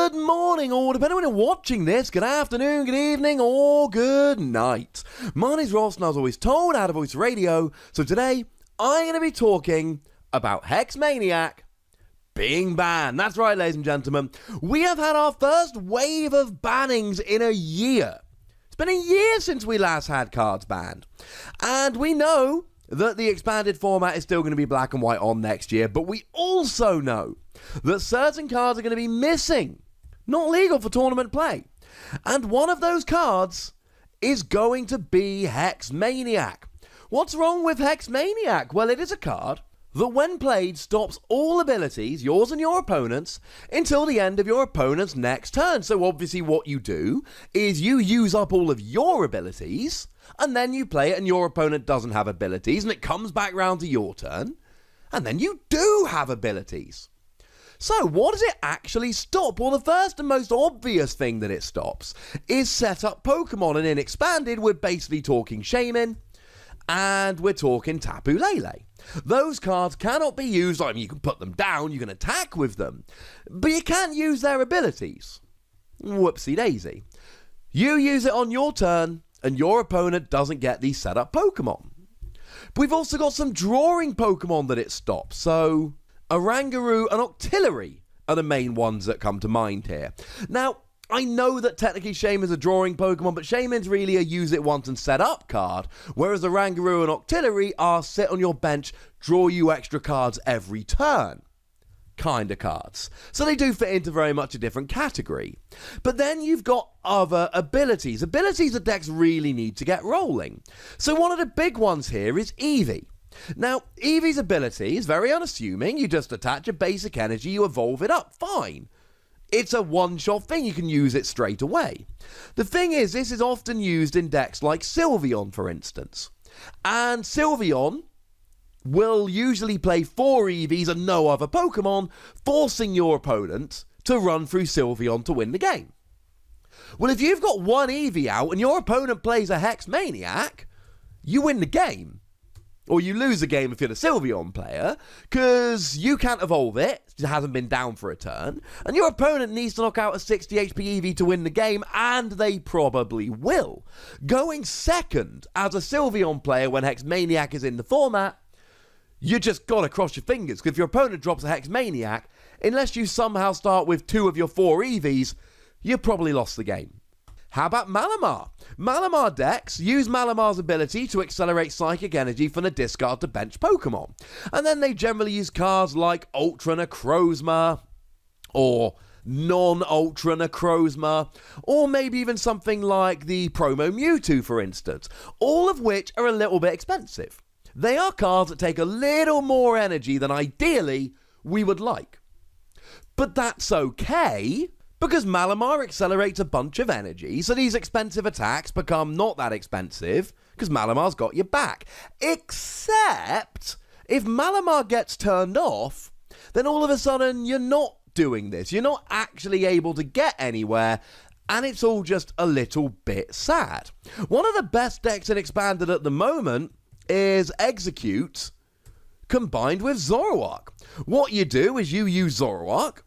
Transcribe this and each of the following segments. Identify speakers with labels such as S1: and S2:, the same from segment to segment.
S1: Good morning, or depending on when you're watching this, good afternoon, good evening, or good night. My name's Ross, and I was always told how to voice radio, so today I'm going to be talking about Hex Maniac being banned. That's right, ladies and gentlemen. We have had our first wave of bannings in a year. It's been a year since we last had cards banned. And we know that the expanded format is still going to be black and white on next year, but we also know that certain cards are going to be missing, not legal for tournament play. And one of those cards is going to be Hex Maniac. What's wrong with Hex Maniac? Well, it is a card that when played stops all abilities, yours and your opponent's, until the end of your opponent's next turn. So obviously what you do is you use up all of your abilities, and then you play it and your opponent doesn't have abilities, and it comes back round to your turn, and then you do have abilities. So what does it actually stop? Well, the first and most obvious thing that it stops is set up Pokemon, and in Expanded we're basically talking Shaman, and we're talking Tapu Lele. Those cards cannot be used. I mean, you can put them down, you can attack with them, but you can't use their abilities. Whoopsie daisy. You use it on your turn, and your opponent doesn't get these set up Pokemon. But we've also got some drawing Pokemon that it stops. So Oranguru and Octillery are the main ones that come to mind here. Now, I know that technically Shaman's a drawing Pokemon, but Shaman's really a use it once and set up card, whereas Oranguru and Octillery are sit on your bench, draw you extra cards every turn kind of cards. So they do fit into very much a different category. But then you've got other abilities. Abilities that decks really need to get rolling. So one of the big ones here is Eevee. Now, Eevee's ability is very unassuming. You just attach a basic energy, you evolve it up, fine. It's a one-shot thing, you can use it straight away. The thing is, this is often used in decks like Sylveon, for instance. And Sylveon will usually play 4 Eevees and no other Pokemon, forcing your opponent to run through Sylveon to win the game. Well, if you've got 1 Eevee out and your opponent plays a Hex Maniac, you win the game. Or you lose the game if you're the Sylveon player, because you can't evolve it, it hasn't been down for a turn, and your opponent needs to knock out a 60 HP Eevee to win the game, and they probably will. Going second as a Sylveon player when Hex Maniac is in the format, you just gotta cross your fingers, because if your opponent drops a Hex Maniac, unless you somehow start with 2 of your 4 Eevees, you probably lost the game. How about Malamar? Malamar decks use Malamar's ability to accelerate psychic energy from the discard to bench Pokemon. And then they generally use cards like Ultra Necrozma, or non-Ultra Necrozma, or maybe even something like the Promo Mewtwo, for instance. All of which are a little bit expensive. They are cards that take a little more energy than ideally we would like. But that's okay, because Malamar accelerates a bunch of energy, so these expensive attacks become not that expensive, because Malamar's got your back. Except, if Malamar gets turned off, then all of a sudden you're not doing this. You're not actually able to get anywhere, and it's all just a little bit sad. One of the best decks in Expanded at the moment is Execute combined with Zoroark. What you do is you use Zoroark,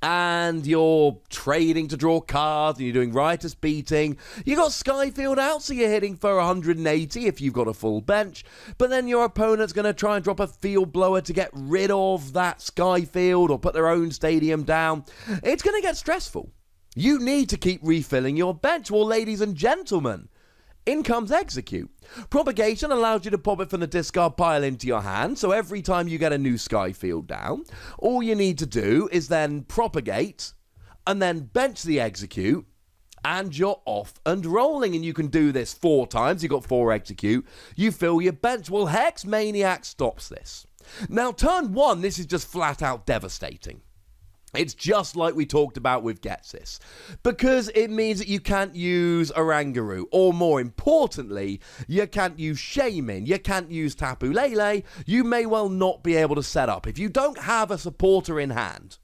S1: and you're trading to draw cards, and you're doing Riotous Beating. You got Skyfield out, so you're hitting for 180 if you've got a full bench. But then your opponent's going to try and drop a Field Blower to get rid of that Skyfield or put their own stadium down. It's going to get stressful. You need to keep refilling your bench. Well, ladies and gentlemen, in comes Execute. Propagation allows you to pop it from the discard pile into your hand, so every time you get a new Skyfield down, all you need to do is then propagate, and then bench the Execute, and you're off and rolling, and you can do this 4 times. You've got 4 Execute, you fill your bench. Well, Hex Maniac stops this. Now, turn 1, this is just flat out devastating. It's just like we talked about with Getsis, because it means that you can't use Oranguru, or more importantly, you can't use Shaman, you can't use Tapu Lele, you may well not be able to set up. If you don't have a supporter in hand,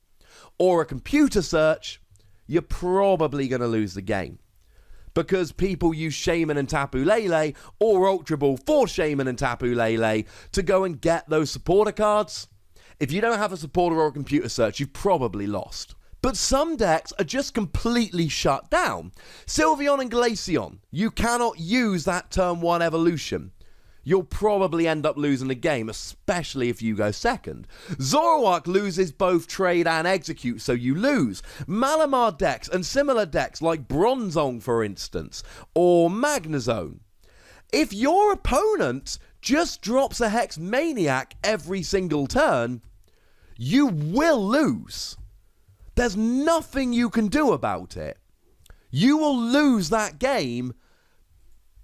S1: or a computer search, you're probably going to lose the game. Because people use Shaman and Tapu Lele, or Ultra Ball for Shaman and Tapu Lele, to go and get those supporter cards. If you don't have a supporter or a computer search, you've probably lost. But some decks are just completely shut down. Sylveon and Glaceon, you cannot use that turn 1 evolution. You'll probably end up losing the game, especially if you go second. Zoroark loses both trade and execute, so you lose. Malamar decks and similar decks like Bronzong, for instance, or Magnezone. If your opponent just drops a Hex Maniac every single turn, you will lose. There's nothing you can do about it. You will lose that game,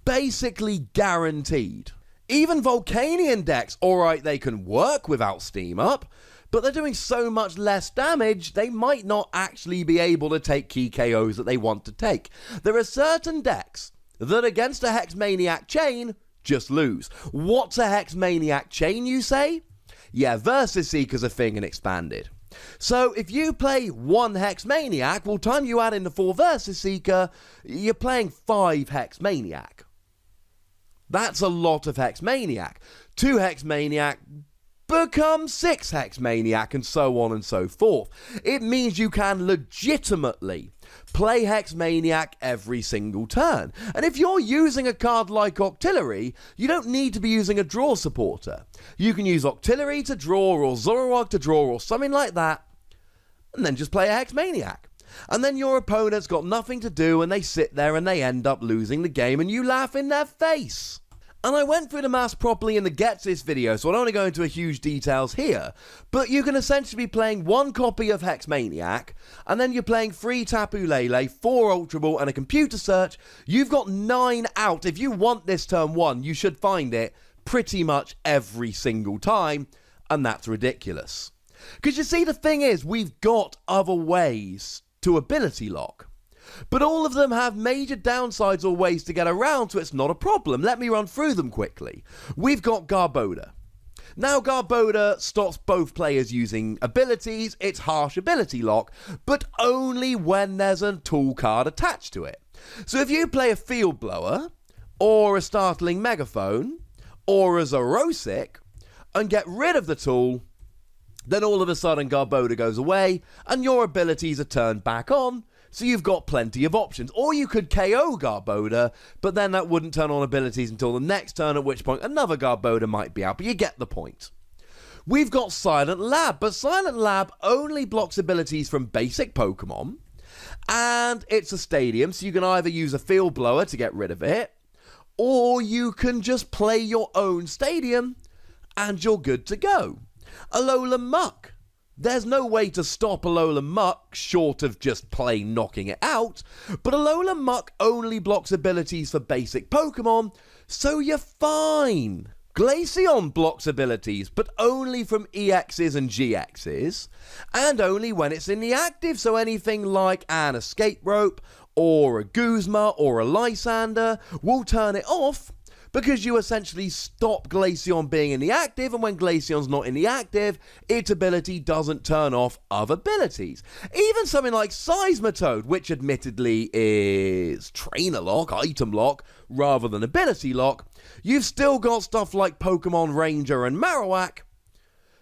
S1: basically guaranteed. Even Volcanion decks, alright, they can work without Steam Up, but they're doing so much less damage, they might not actually be able to take key KOs that they want to take. There are certain decks that against a Hex Maniac chain, just lose. What's a Hex Maniac chain, you say? Yeah, Versus Seeker's a thing and expanded. So if you play 1 Hex Maniac, well, time you add in the 4 Versus Seeker, you're playing 5 Hex Maniac. That's a lot of Hex Maniac. 2 Hex Maniac becomes 6 Hex Maniac, and so on and so forth. It means you can legitimately play Hex Maniac every single turn. And if you're using a card like Octillery, you don't need to be using a draw supporter. You can use Octillery to draw, or Zoroark to draw, or something like that, and then just play a Hex Maniac. And then your opponent's got nothing to do, and they sit there and they end up losing the game, and you laugh in their face. And I went through the maths properly in the Gets This video, so I don't want to go into huge details here, but you can essentially be playing 1 copy of Hex Maniac, and then you're playing 3 Tapu Lele, 4 Ultra Ball, and a computer search. You've got 9 out. If you want this turn 1, you should find it pretty much every single time, and that's ridiculous. Because you see, the thing is, we've got other ways to ability lock. But all of them have major downsides or ways to get around, so it's not a problem. Let me run through them quickly. We've got Garbodor. Now, Garbodor stops both players using abilities. It's harsh ability lock, but only when there's a tool card attached to it. So if you play a Field Blower, or a Startling Megaphone, or a Zoroark, and get rid of the tool, then all of a sudden Garbodor goes away, and your abilities are turned back on, so you've got plenty of options. Or you could KO Garbodor, but then that wouldn't turn on abilities until the next turn, at which point another Garbodor might be out, but you get the point. We've got Silent Lab, but Silent Lab only blocks abilities from basic Pokemon, and it's a stadium, so you can either use a Field Blower to get rid of it, or you can just play your own stadium, and you're good to go. Alolan Muck. There's no way to stop Alolan Muck short of just plain knocking it out, but Alolan Muck only blocks abilities for basic Pokemon, so you're fine. Glaceon blocks abilities, but only from EXs and GXs, and only when it's in the active, so anything like an Escape Rope, or a Guzma, or a Lysander will turn it off, because you essentially stop Glaceon being in the active, and when Glaceon's not in the active, its ability doesn't turn off other abilities. Even something like Seismitoad, which admittedly is Trainer Lock, Item Lock, rather than Ability Lock, you've still got stuff like Pokemon Ranger and Marowak,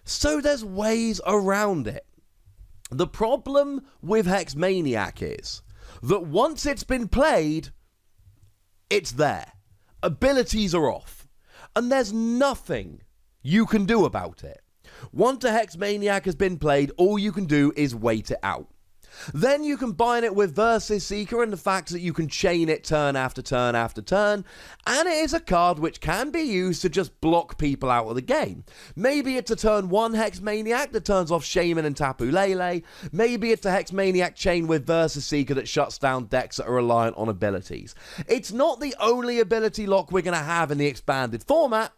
S1: so there's ways around it. The problem with Hex Maniac is that once it's been played, it's there. Abilities are off, and there's nothing you can do about it. Once a Hex Maniac has been played, all you can do is wait it out. Then you combine it with Versus Seeker and the fact that you can chain it turn after turn after turn, and it is a card which can be used to just block people out of the game. Maybe it's a turn 1 Hex Maniac that turns off Shaman and Tapu Lele. Maybe it's a Hex Maniac chain with Versus Seeker that shuts down decks that are reliant on abilities. It's not the only ability lock we're going to have in the expanded format,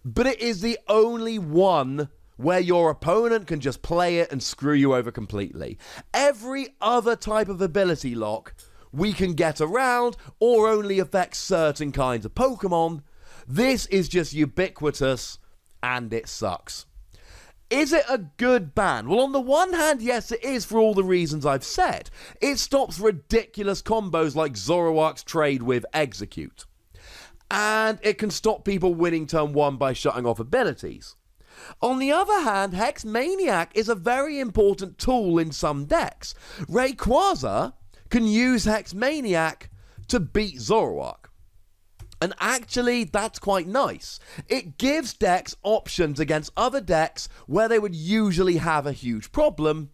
S1: but it is the only one where your opponent can just play it and screw you over completely. Every other type of ability lock we can get around, or only affects certain kinds of Pokemon. This is just ubiquitous, and it sucks. Is it a good ban? Well, on the one hand, yes, it is, for all the reasons I've said. It stops ridiculous combos like Zoroark's trade with Execute. And it can stop people winning turn 1 by shutting off abilities. On the other hand, Hex Maniac is a very important tool in some decks. Rayquaza can use Hex Maniac to beat Zoroark. And actually, that's quite nice. It gives decks options against other decks where they would usually have a huge problem.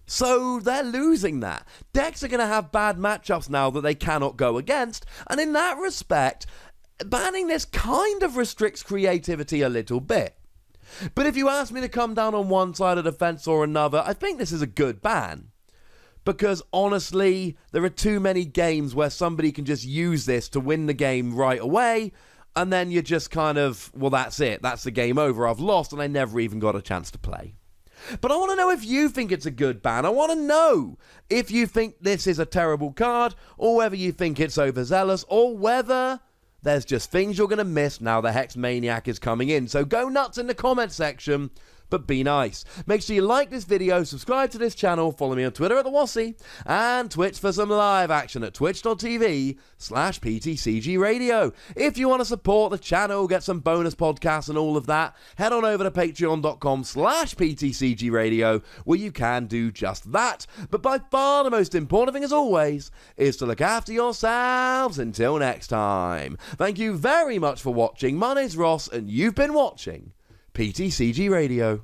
S1: So they're losing that. Decks are going to have bad matchups now that they cannot go against. And in that respect, banning this kind of restricts creativity a little bit. But if you ask me to come down on one side of the fence or another, I think this is a good ban. Because honestly, there are too many games where somebody can just use this to win the game right away, and then you're just kind of, well, that's it. That's the game over. I've lost, and I never even got a chance to play. But I want to know if you think it's a good ban. I want to know if you think this is a terrible card, or whether you think it's overzealous, or whether there's just things you're going to miss now the Hex Maniac is coming in. So go nuts in the comment section, but be nice. Make sure you like this video, subscribe to this channel, follow me on Twitter at @TheWassy, and Twitch for some live action at twitch.tv/PTCGRadio. If you want to support the channel, get some bonus podcasts and all of that, head on over to patreon.com/PTCGRadio, where you can do just that. But by far the most important thing, as always, is to look after yourselves until next time. Thank you very much for watching. My name's Ross, and you've been watching PTCG Radio.